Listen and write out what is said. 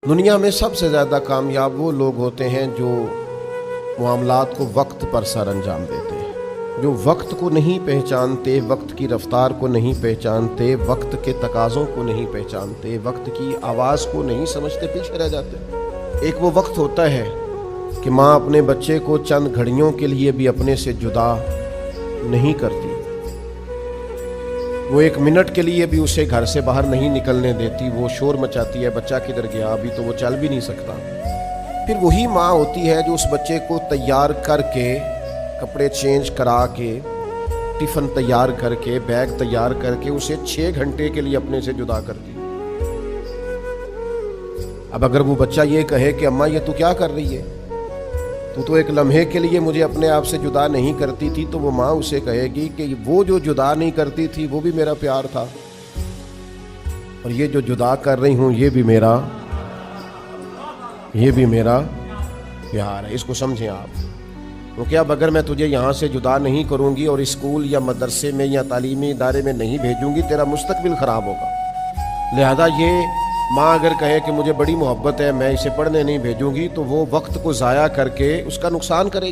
دنیا میں سب سے زیادہ کامیاب وہ لوگ ہوتے ہیں جو معاملات کو وقت پر سر انجام دیتے ہیں، جو وقت کو نہیں پہچانتے، وقت کی رفتار کو نہیں پہچانتے، وقت کے تقاضوں کو نہیں پہچانتے، وقت کی آواز کو نہیں سمجھتے، پیچھے رہ جاتے۔ ایک وہ وقت ہوتا ہے کہ ماں اپنے بچے کو چند گھڑیوں کے لیے بھی اپنے سے جدا نہیں کرتی، وہ ایک منٹ کے لیے بھی اسے گھر سے باہر نہیں نکلنے دیتی، وہ شور مچاتی ہے بچہ کدھر گیا، ابھی تو وہ چل بھی نہیں سکتا۔ پھر وہی ماں ہوتی ہے جو اس بچے کو تیار کر کے، کپڑے چینج کرا کے، ٹفن تیار کر کے، بیگ تیار کر کے اسے 6 گھنٹے کے لیے اپنے سے جدا کرتی۔ اب اگر وہ بچہ یہ کہے کہ اماں یہ تو کیا کر رہی ہے، تو ایک لمحے کے لیے مجھے اپنے آپ سے جدا نہیں کرتی تھی، تو وہ ماں اسے کہے گی کہ وہ جو جدا نہیں کرتی تھی وہ بھی میرا پیار تھا، اور یہ جو جدا کر رہی ہوں یہ بھی میرا پیار ہے۔ اس کو سمجھیں آپ، کیونکہ اب اگر میں تجھے یہاں سے جدا نہیں کروں گی اور اسکول یا مدرسے میں یا تعلیمی ادارے میں نہیں بھیجوں گی، تیرا مستقبل خراب ہوگا۔ لہذا یہ ماں اگر کہے کہ مجھے بڑی محبت ہے، میں اسے پڑھنے نہیں بھیجوں گی، تو وہ وقت کو ضائع کر کے اس کا نقصان کرے گی۔